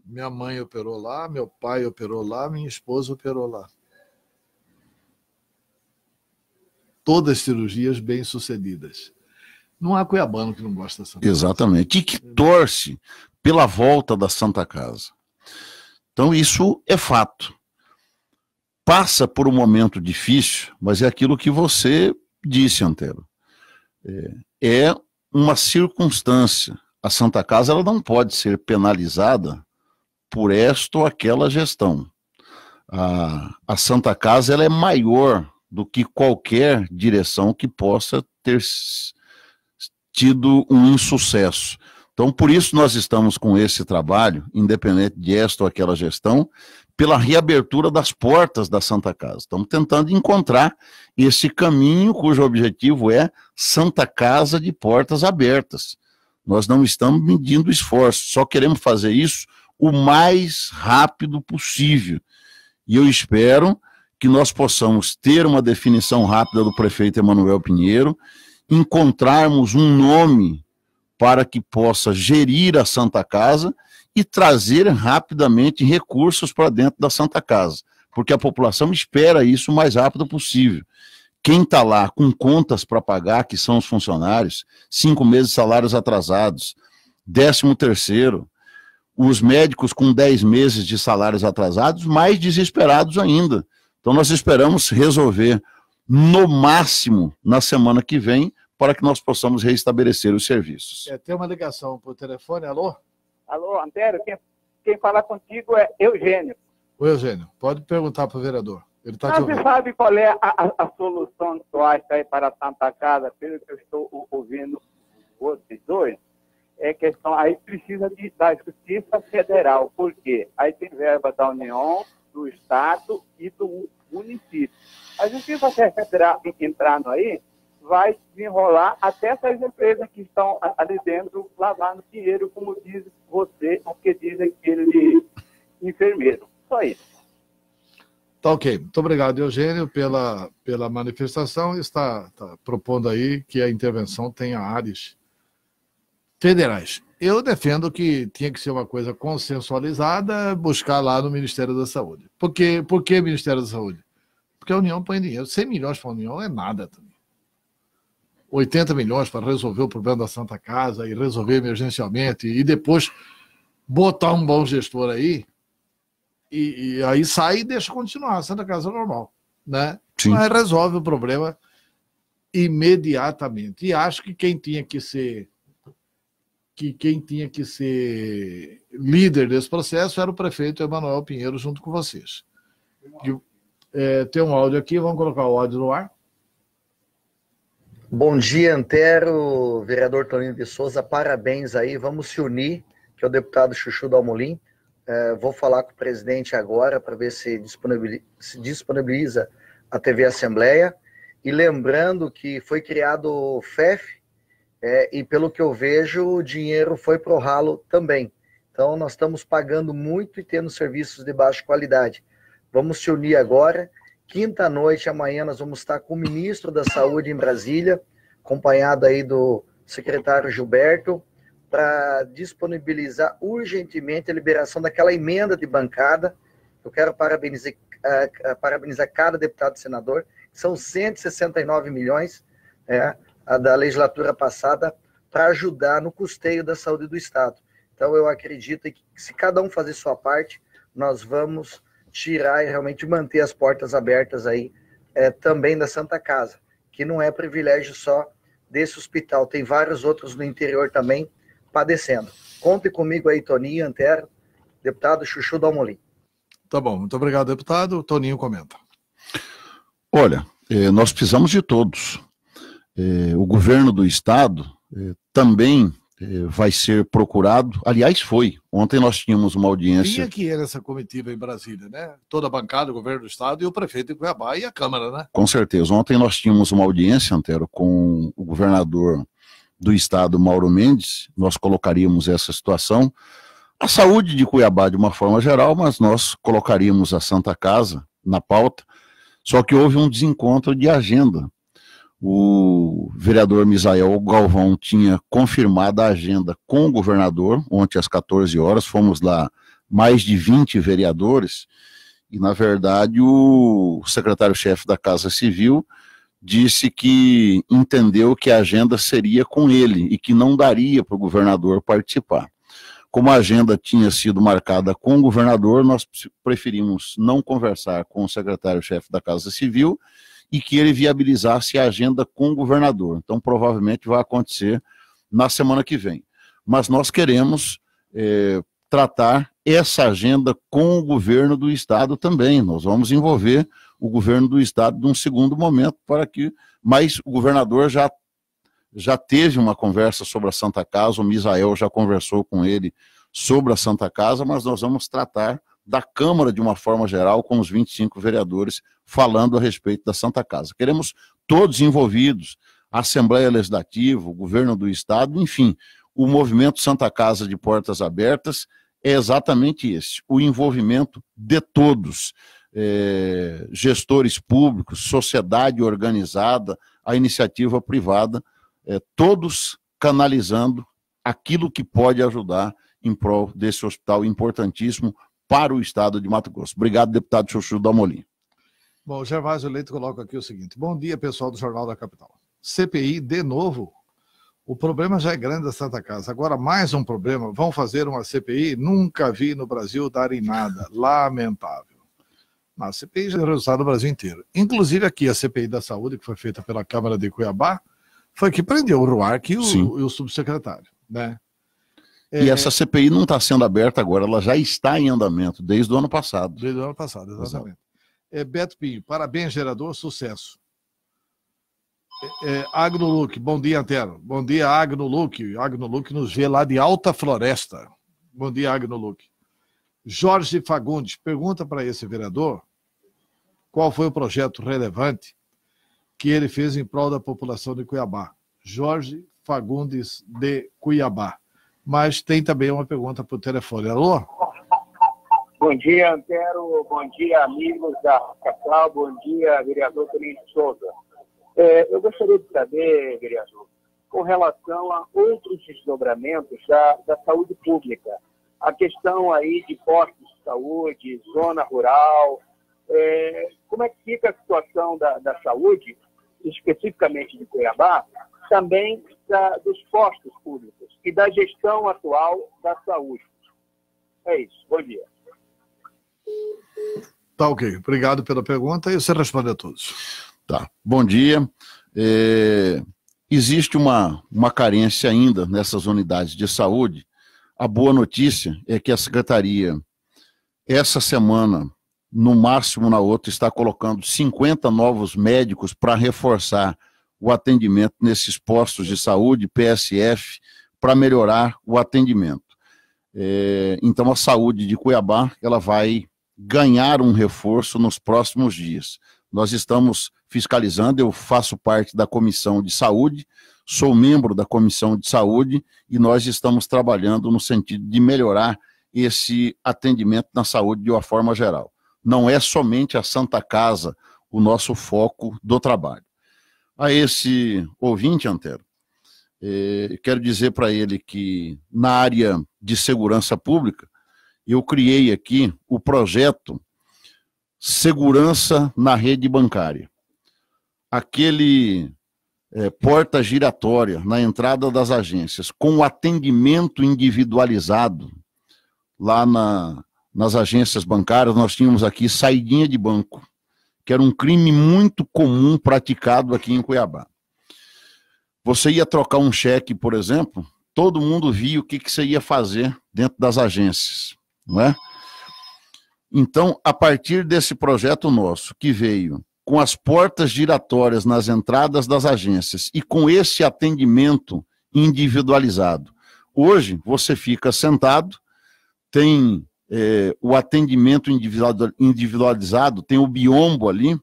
Minha mãe operou lá, meu pai operou lá, minha esposa operou lá. Todas cirurgias bem-sucedidas. Não há cuiabano que não gosta da Santa Casa. Exatamente. E que torce pela volta da Santa Casa. Então, isso é fato. Passa por um momento difícil, mas é aquilo que você disse, Antero. É uma circunstância. A Santa Casa ela não pode ser penalizada por esta ou aquela gestão. A Santa Casa ela é maior do que qualquer direção que possa ter tido um insucesso. Então, por isso nós estamos com esse trabalho, independente de esta ou aquela gestão, pela reabertura das portas da Santa Casa. Estamos tentando encontrar esse caminho cujo objetivo é Santa Casa de portas abertas. Nós não estamos medindo esforço, só queremos fazer isso o mais rápido possível. E eu espero que nós possamos ter uma definição rápida do prefeito Emanuel Pinheiro, encontrarmos um nome para que possa gerir a Santa Casa e trazer rapidamente recursos para dentro da Santa Casa, porque a população espera isso o mais rápido possível. Quem está lá com contas para pagar, que são os funcionários, 5 meses de salários atrasados, 13º, os médicos com 10 meses de salários atrasados, mais desesperados ainda. Então nós esperamos resolver no máximo na semana que vem para que nós possamos restabelecer os serviços. Tem uma ligação por telefone, alô? Alô, Antero, quem fala contigo é Eugênio. Oi, Eugênio, pode perguntar para o vereador. Ele está te ouvindo. Você sabe qual é a solução que tu acha aí para a Santa Casa, pelo que eu estou ouvindo vocês dois? É questão, aí precisa da Justiça Federal, por quê? Aí tem verba da União, do Estado e do município. A Justiça Federal entrando aí, vai desenrolar até essas empresas que estão ali dentro lavando dinheiro, como diz você, o que diz aquele enfermeiro. Só isso. Tá ok. Muito obrigado, Eugênio, pela manifestação. Está propondo aí que a intervenção tenha áreas federais. Eu defendo que tinha que ser uma coisa consensualizada, buscar lá no Ministério da Saúde. Por que Ministério da Saúde? Porque a União põe dinheiro. 100 milhões para a União é nada também. 80 milhões para resolver o problema da Santa Casa e resolver emergencialmente e depois botar um bom gestor aí e aí sai e deixa continuar a Santa Casa normal, né? Sim. Mas resolve o problema imediatamente. E acho que quem tinha que ser líder desse processo era o prefeito Emanuel Pinheiro junto com vocês. Tem um áudio aqui, vamos colocar o áudio no ar. Bom dia, Antero, vereador Toninho de Souza, parabéns aí, vamos se unir, que é o deputado Chuchu Dalmolin. Vou falar com o presidente agora para ver se disponibiliza a TV Assembleia. E lembrando que foi criado o FEF, e pelo que eu vejo, o dinheiro foi pro ralo também. Então, nós estamos pagando muito e tendo serviços de baixa qualidade. Vamos se unir agora. Quinta-noite, amanhã, nós vamos estar com o ministro da Saúde em Brasília, acompanhado aí do secretário Gilberto, para disponibilizar urgentemente a liberação daquela emenda de bancada. Eu quero parabenizar cada deputado e senador. São 169 milhões da legislatura passada para ajudar no custeio da saúde do Estado. Então, eu acredito que se cada um fazer sua parte, nós vamos tirar e realmente manter as portas abertas aí também da Santa Casa, que não é privilégio só desse hospital, tem vários outros no interior também padecendo. Conte comigo aí, Toninho, Antero, deputado Chuchu Dalmolin. Tá bom, muito obrigado, deputado. O Toninho comenta. Olha, nós precisamos de todos. O governo do Estado também vai ser procurado. Aliás, foi. Ontem nós tínhamos uma audiência. Tinha que ir nessa comitiva em Brasília, né? Toda a bancada, o governo do Estado e o prefeito de Cuiabá e a Câmara, né? Com certeza. Ontem nós tínhamos uma audiência, Antero, com o governador do Estado, Mauro Mendes. Nós colocaríamos essa situação. A saúde de Cuiabá, de uma forma geral, mas nós colocaríamos a Santa Casa na pauta. Só que houve um desencontro de agenda. O vereador Misael Galvão tinha confirmado a agenda com o governador, ontem às 14 horas, fomos lá mais de 20 vereadores, e na verdade o secretário-chefe da Casa Civil disse que entendeu que a agenda seria com ele e que não daria para o governador participar. Como a agenda tinha sido marcada com o governador, nós preferimos não conversar com o secretário-chefe da Casa Civil e que ele viabilizasse a agenda com o governador. Então, provavelmente vai acontecer na semana que vem. Mas nós queremos tratar essa agenda com o governo do Estado também. Nós vamos envolver o governo do Estado num segundo momento, mas o governador já teve uma conversa sobre a Santa Casa, o Misael já conversou com ele sobre a Santa Casa, mas nós vamos tratar da Câmara de uma forma geral, com os 25 vereadores falando a respeito da Santa Casa. Queremos todos envolvidos, a Assembleia Legislativa, o governo do Estado, enfim, o movimento Santa Casa de Portas Abertas é exatamente esse, o envolvimento de todos, gestores públicos, sociedade organizada, a iniciativa privada, todos canalizando aquilo que pode ajudar em prol desse hospital importantíssimo para o Estado de Mato Grosso. Obrigado, deputado Chuchu Dalmolin. Bom, o Gervásio Leite coloca aqui o seguinte: bom dia, pessoal do Jornal da Capital. CPI, de novo? O problema já é grande da Santa Casa. Agora, mais um problema. Vão fazer uma CPI? Nunca vi no Brasil dar em nada. Lamentável. A CPI já é resultado no Brasil inteiro. Inclusive aqui, a CPI da Saúde, que foi feita pela Câmara de Cuiabá, foi que prendeu o Ruark e o subsecretário, né? E essa CPI não está sendo aberta agora, ela já está em andamento desde o ano passado. Desde o ano passado, exatamente. Beto Pinho, parabéns, gerador, sucesso. Agno Luque, bom dia, Antero. Bom dia, Agno Luque. Agno Luque nos vê lá de Alta Floresta. Bom dia, Agno Luque. Jorge Fagundes, pergunta para esse vereador qual foi o projeto relevante que ele fez em prol da população de Cuiabá. Jorge Fagundes de Cuiabá. Mas tem também uma pergunta por telefone. Alô? Bom dia, Antero. Bom dia, amigos da Capital. Bom dia, vereador Toninho de Souza. Eu gostaria de saber, vereador, com relação a outros desdobramentos da saúde pública. A questão aí de postos de saúde, zona rural. Como é que fica a situação da saúde, especificamente de Cuiabá, também dos postos públicos e da gestão atual da saúde. É isso. Bom dia. Tá ok. Obrigado pela pergunta e você responde a todos. Tá. Bom dia. Existe uma carência ainda nessas unidades de saúde. A boa notícia é que a Secretaria, essa semana, no máximo na outra, está colocando 50 novos médicos para reforçar o atendimento nesses postos de saúde, PSF, para melhorar o atendimento. Então, a saúde de Cuiabá, ela vai ganhar um reforço nos próximos dias. Nós estamos fiscalizando, eu faço parte da Comissão de Saúde, sou membro da Comissão de Saúde e nós estamos trabalhando no sentido de melhorar esse atendimento na saúde de uma forma geral. Não é somente a Santa Casa o nosso foco do trabalho. A esse ouvinte, Antero, quero dizer para ele que na área de segurança pública, eu criei aqui o projeto Segurança na Rede Bancária. Aquele porta giratória na entrada das agências, com atendimento individualizado, lá nas agências bancárias, nós tínhamos aqui saidinha de banco, que era um crime muito comum praticado aqui em Cuiabá. Você ia trocar um cheque, por exemplo, todo mundo via o que você ia fazer dentro das agências, não é? Então, a partir desse projeto nosso, que veio com as portas giratórias nas entradas das agências e com esse atendimento individualizado, hoje você fica sentado, tem o atendimento individualizado, tem o biombo ali,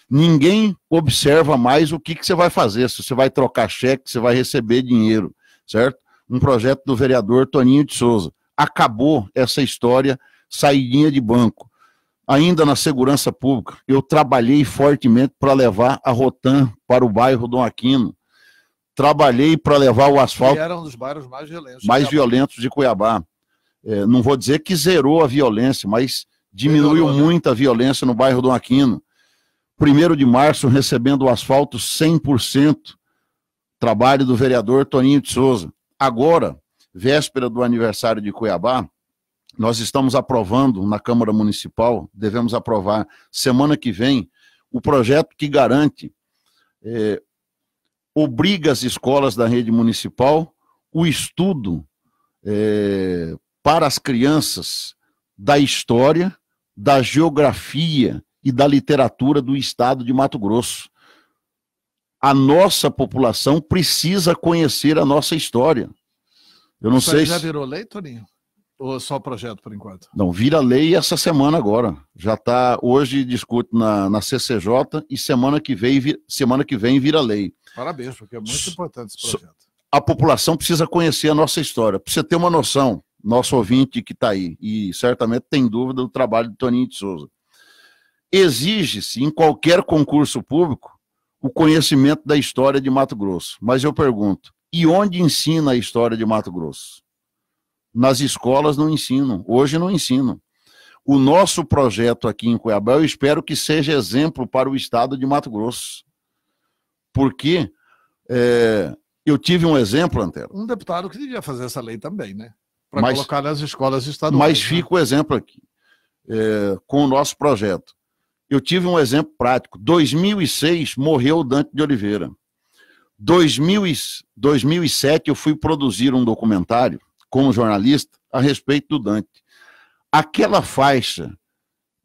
ninguém observa mais o que você vai fazer, se você vai trocar cheque, se vai receber dinheiro, certo? Um projeto do vereador Toninho de Souza. Acabou essa história, saidinha de banco. Ainda na segurança pública, eu trabalhei fortemente para levar a Rotan para o bairro Dom Aquino. Trabalhei para levar o asfalto... Que era um dos bairros mais violentos de Cuiabá. Não vou dizer que zerou a violência, mas diminuiu muito a violência no bairro Dom Aquino. 1º de março, recebendo o asfalto 100%, trabalho do vereador Toninho de Souza. Agora, véspera do aniversário de Cuiabá, nós estamos aprovando na Câmara Municipal, devemos aprovar semana que vem, o projeto que garante, obriga as escolas da rede municipal o estudo para as crianças da história, da geografia e da literatura do estado de Mato Grosso. A nossa população precisa conhecer a nossa história. Eu não sei já virou lei, Toninho? Ou só projeto por enquanto? Não, vira lei essa semana agora. Já está, hoje discute na CCJ e semana que vem vira lei. Parabéns, porque é muito importante esse projeto. A população precisa conhecer a nossa história. Para você ter uma noção, nosso ouvinte que está aí, e certamente tem dúvida do trabalho de Toninho de Souza. Exige-se, em qualquer concurso público, o conhecimento da história de Mato Grosso. Mas eu pergunto, e onde ensina a história de Mato Grosso? Nas escolas não ensinam, hoje não ensinam. O nosso projeto aqui em Cuiabá, eu espero que seja exemplo para o estado de Mato Grosso. Porque eu tive um exemplo, Antero. Um deputado que devia fazer essa lei também, né? Para colocar nas escolas estaduais. Mas fica o exemplo aqui, com o nosso projeto. Eu tive um exemplo prático. 2006, morreu o Dante de Oliveira. 2007, eu fui produzir um documentário, como jornalista, a respeito do Dante. Aquela faixa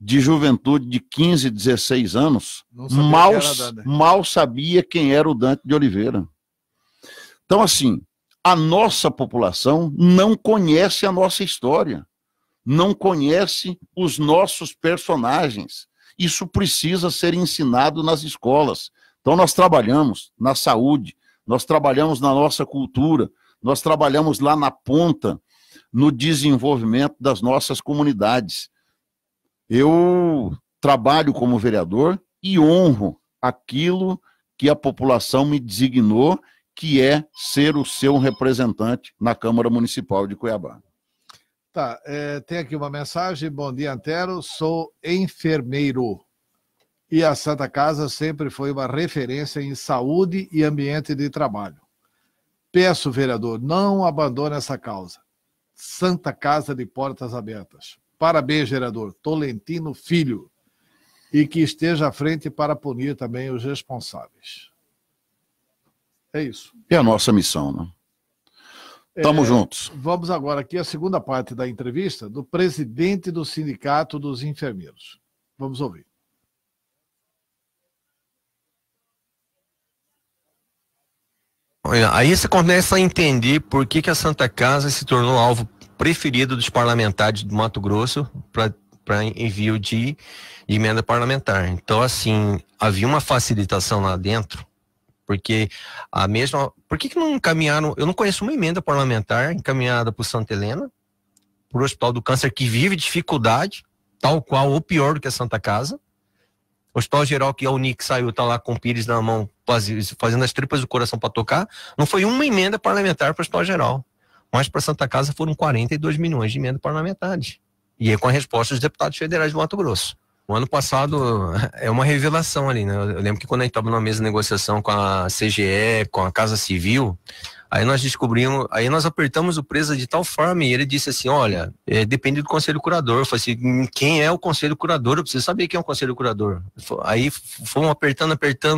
de juventude de 15, 16 anos, mal sabia quem era o Dante de Oliveira. Então, assim, a nossa população não conhece a nossa história, não conhece os nossos personagens. Isso precisa ser ensinado nas escolas. Então, nós trabalhamos na saúde, nós trabalhamos na nossa cultura, nós trabalhamos lá na ponta, no desenvolvimento das nossas comunidades. Eu trabalho como vereador e honro aquilo que a população me designou, que é ser o seu representante na Câmara Municipal de Cuiabá. Tá, tem aqui uma mensagem. Bom dia, Antero, sou enfermeiro. E a Santa Casa sempre foi uma referência em saúde e ambiente de trabalho. Peço, vereador, não abandone essa causa. Santa Casa de Portas Abertas. Parabéns, vereador Tolentino Filho. E que esteja à frente para punir também os responsáveis. É isso. É a nossa missão, né? Tamo juntos. Vamos agora aqui à segunda parte da entrevista do presidente do Sindicato dos Enfermeiros. Vamos ouvir. Olha, aí você começa a entender por que a Santa Casa se tornou alvo preferido dos parlamentares do Mato Grosso para envio de emenda parlamentar. Então, assim, havia uma facilitação lá dentro, porque por que não encaminharam? Eu não conheço uma emenda parlamentar encaminhada por Santa Helena, por Hospital do Câncer, que vive dificuldade, tal qual ou pior do que a Santa Casa. O Hospital Geral, que a Unic saiu, tá lá com o Pires na mão, fazendo as tripas do coração para tocar. Não foi uma emenda parlamentar para o Hospital Geral, mas para Santa Casa foram 42 milhões de emendas parlamentares. E é com a resposta dos deputados federais do Mato Grosso. O ano passado é uma revelação ali, né? Eu lembro que quando a gente estava numa mesa de negociação com a CGE, com a Casa Civil, aí nós descobrimos, aí nós apertamos o preço de tal forma e ele disse assim, olha, depende do conselho curador. Eu falei assim, quem é o conselho curador? Eu preciso saber quem é o conselho curador. Aí fomos apertando,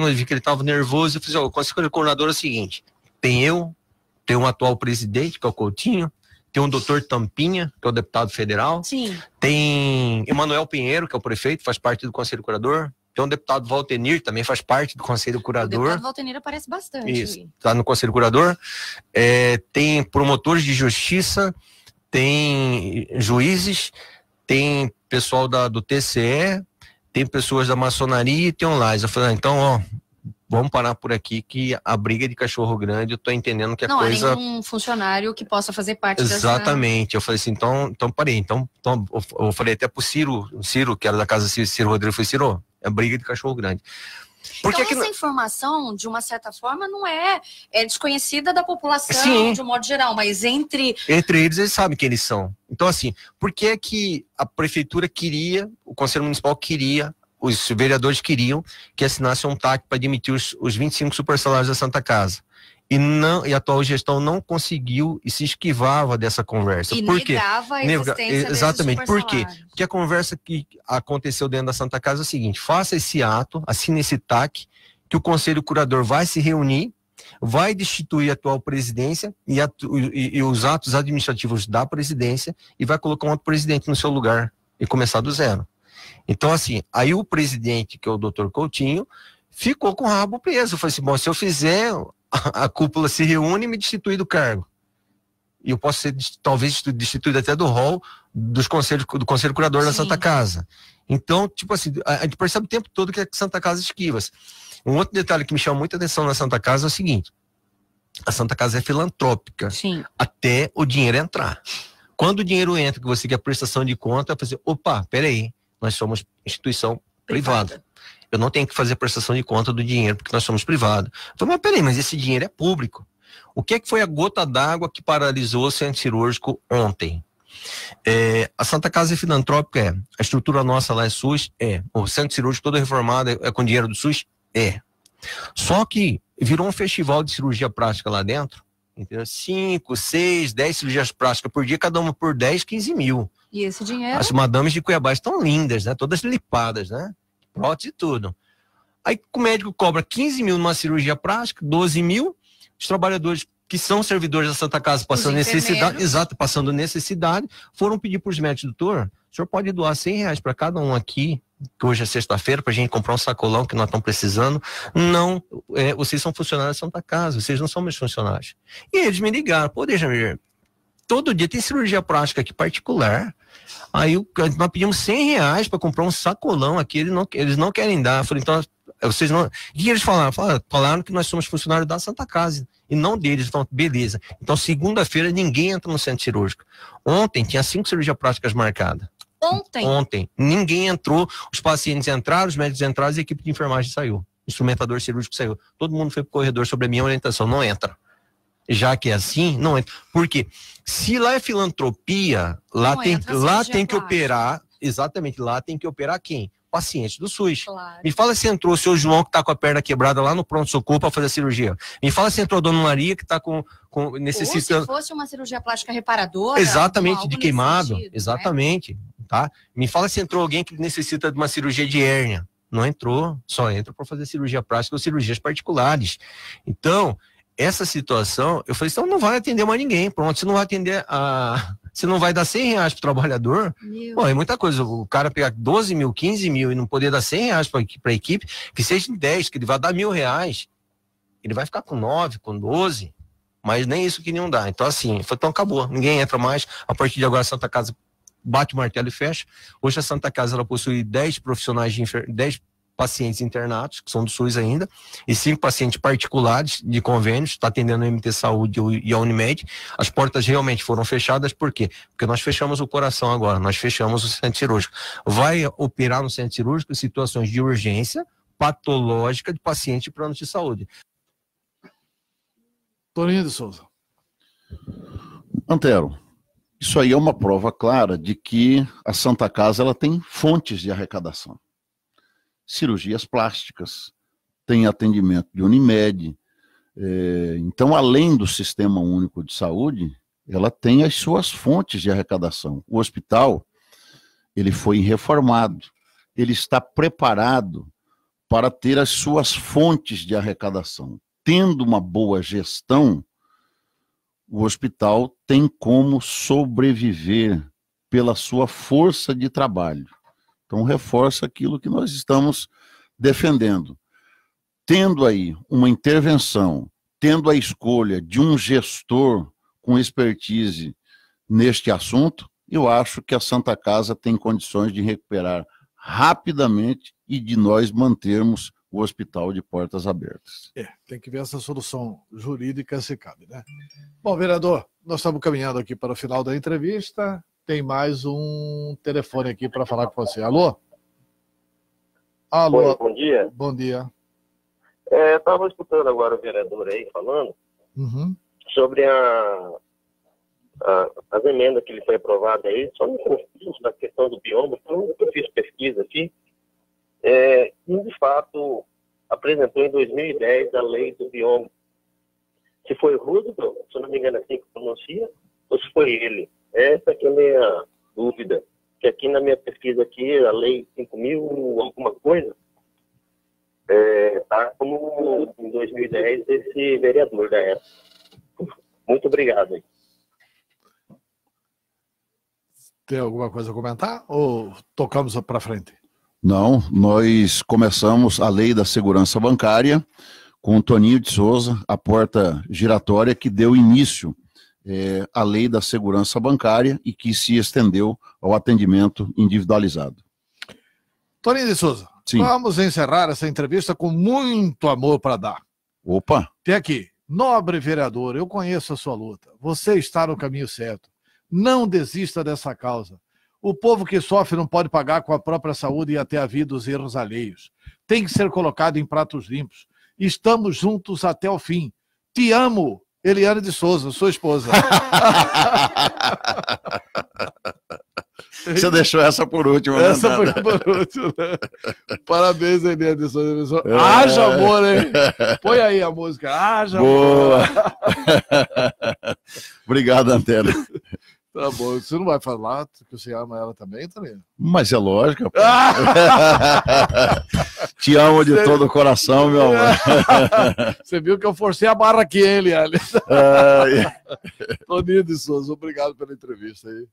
eu vi que ele estava nervoso, eu falei assim, o conselho curador é o seguinte, tem um atual presidente, que é o Coutinho, tem um doutor Tampinha, que é o deputado federal. Sim. Tem Emanuel Pinheiro, que é o prefeito, faz parte do conselho curador. Tem um deputado Valtenir, também faz parte do conselho curador. O deputado Valtenir aparece bastante. Isso, está no conselho curador. Tem promotores de justiça, tem juízes, tem pessoal do TCE, tem pessoas da maçonaria e tem um LAS. Eu falei, então, ó, vamos parar por aqui, que a briga de cachorro grande, eu tô entendendo que a coisa... Não há nenhum funcionário que possa fazer parte dessa... Exatamente. Eu falei assim, então parei. Então, eu falei até pro Ciro, que era da Casa Ciro Rodrigo, foi Ciro, é briga de cachorro grande. Então essa informação, de uma certa forma, não é desconhecida da população, sim, de um modo geral, mas entre eles sabem quem eles são. Então, assim, por que que a prefeitura queria, o Conselho Municipal queria, os vereadores queriam que assinasse um TAC para demitir os 25 supersalários da Santa Casa? E a atual gestão não conseguiu e se esquivava dessa conversa. E por quê? negava a existência exatamente. Por quê? Porque a conversa que aconteceu dentro da Santa Casa é o seguinte, faça esse ato, assine esse TAC, que o Conselho Curador vai se reunir, vai destituir a atual presidência e os atos administrativos da presidência e vai colocar um outro presidente no seu lugar e começar do zero. Então, assim, aí o presidente, que é o doutor Coutinho, ficou com o rabo preso. Eu falei assim, bom, se eu fizer, a cúpula se reúne e me destitui do cargo. E eu posso ser, talvez, destituído até do rol do Conselho Curador da Santa Casa. Então, tipo assim, a gente percebe o tempo todo que a Santa Casa esquiva-se. Um outro detalhe que me chama muita atenção na Santa Casa é o seguinte, a Santa Casa é filantrópica. Sim. Até o dinheiro entrar. Quando o dinheiro entra, que você quer prestação de conta, você, opa, peraí, nós somos instituição privada. Eu não tenho que fazer prestação de conta do dinheiro, porque nós somos privados. Eu falei, mas peraí, mas esse dinheiro é público. O que é que foi a gota d'água que paralisou o centro cirúrgico ontem? A Santa Casa é filantrópica, a estrutura nossa lá é SUS, o centro cirúrgico todo reformado é com dinheiro do SUS, Só que virou um festival de cirurgia plástica lá dentro, entendeu? 5, 6, 10 cirurgias plásticas por dia, cada uma por 10, 15 mil. E esse dinheiro? As madames de Cuiabá estão lindas, né? Todas lipadas, né? Prótese e tudo. Aí o médico cobra 15 mil numa cirurgia plástica, 12 mil, os trabalhadores que são servidores da Santa Casa passando necessidade, passando necessidade, foram pedir para os médicos, doutor, o senhor pode doar R$100 para cada um aqui, que hoje é sexta-feira, para a gente comprar um sacolão que nós estamos precisando. Não, vocês são funcionários da Santa Casa, vocês não são meus funcionários. E eles me ligaram, pô, Dejamir, todo dia tem cirurgia plástica aqui particular, aí nós pedimos R$100 para comprar um sacolão aqui, eles não querem dar. Eu falei, então, vocês não... O que eles falaram? Falaram que nós somos funcionários da Santa Casa, e não deles. Então, beleza. Então, segunda-feira, ninguém entra no centro cirúrgico. Ontem, tinha 5 cirurgias plásticas marcadas. Ontem. Ninguém entrou, os pacientes entraram, os médicos entraram e a equipe de enfermagem saiu. O instrumentador cirúrgico saiu. Todo mundo foi pro corredor sobre a minha orientação, não entra. Já que é assim, não entra. Por quê? Se lá é filantropia, lá tem que operar, exatamente, lá tem que operar quem? pacientes do SUS. Claro. Me fala se entrou o seu João, que está com a perna quebrada lá no pronto-socorro para fazer a cirurgia. Me fala se entrou a dona Maria, que está necessitando. Ou se fosse uma cirurgia plástica reparadora. Exatamente, de algo queimado. nesse sentido, Exatamente. Tá? Me fala se entrou alguém que necessita de uma cirurgia de hérnia. Não entrou, só entra para fazer cirurgia plástica ou cirurgias particulares. Então, essa situação, eu falei, então não vai atender mais ninguém, pronto, você não vai atender você não vai dar R$100 pro trabalhador, pô, é muita coisa, o cara pegar 12 mil, 15 mil e não poder dar R$100 para a equipe, que seja em 10, que ele vai dar R$1.000, ele vai ficar com 9, com 12, mas nem isso que não dá. Então assim, então acabou, ninguém entra mais, a partir de agora a Santa Casa bate o martelo e fecha. Hoje a Santa Casa ela possui 10 profissionais 10 pacientes internados, que são do SUS ainda, e 5 pacientes particulares de convênios, está atendendo a MT Saúde e a Unimed. As portas realmente foram fechadas, por quê? Porque nós fechamos o coração agora, nós fechamos o centro cirúrgico. Vai operar no centro cirúrgico em situações de urgência patológica de paciente de plano de saúde. Toninho de Souza. Antero, isso aí é uma prova clara de que a Santa Casa ela tem fontes de arrecadação. Cirurgias plásticas, tem atendimento de Unimed. Então, além do Sistema Único de Saúde, ela tem as suas fontes de arrecadação. O hospital, ele foi reformado, ele está preparado para ter as suas fontes de arrecadação. Tendo uma boa gestão, o hospital tem como sobreviver pela sua força de trabalho. Então, reforça aquilo que nós estamos defendendo. Tendo aí uma intervenção, tendo a escolha de um gestor com expertise neste assunto, eu acho que a Santa Casa tem condições de recuperar rapidamente e de nós mantermos o hospital de portas abertas. Tem que ver essa solução jurídica se cabe, né? Bom, vereador, nós estamos caminhando aqui para o final da entrevista. Tem mais um telefone aqui para falar com você. Alô? Alô? Oi, bom dia. Bom dia. Estava escutando agora o vereador aí falando sobre as emendas que ele foi aprovado aí, só no conjunto da questão do bioma, eu fiz pesquisa aqui, e de fato apresentou em 2010 a lei do bioma. Se foi Roosevelt, se eu não me engano assim que pronuncia, ou se foi ele. Essa que é a minha dúvida, que aqui na minha pesquisa aqui, a lei 5.000 alguma coisa, tá como em 2010 esse vereador da época. Muito obrigado aí. Tem alguma coisa a comentar ou tocamos para frente? Não, nós começamos a lei da segurança bancária com o Toninho de Souza, a porta giratória que deu início à lei da segurança bancária e que se estendeu ao atendimento individualizado. Toninho de Souza, sim, vamos encerrar essa entrevista com muito amor para dar. Opa! Tem aqui, nobre vereador, eu conheço a sua luta, você está no caminho certo, não desista dessa causa. O povo que sofre não pode pagar com a própria saúde e até a vida os erros alheios. Tem que ser colocado em pratos limpos. Estamos juntos até o fim. Te amo, Eliane de Souza, sua esposa. Você deixou essa por último, né? Essa foi por último, né? Parabéns, Eliane de Souza. Haja amor, hein? Põe aí a música. Haja boa amor. Obrigado, Antero. Tá bom, você não vai falar que você ama ela também, Toninho? Mas é lógico, pô. Te amo de todo o coração, meu amor. Você viu que eu forcei a barra aqui, hein, Eliane? Toninho de Souza, obrigado pela entrevista aí.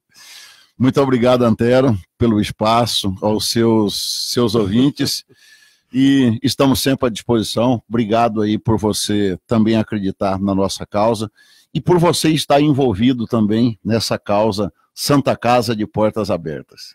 Muito obrigado, Antero, pelo espaço, aos seus ouvintes. E estamos sempre à disposição. Obrigado aí por você também acreditar na nossa causa e por você estar envolvido também nessa causa Santa Casa de Portas Abertas.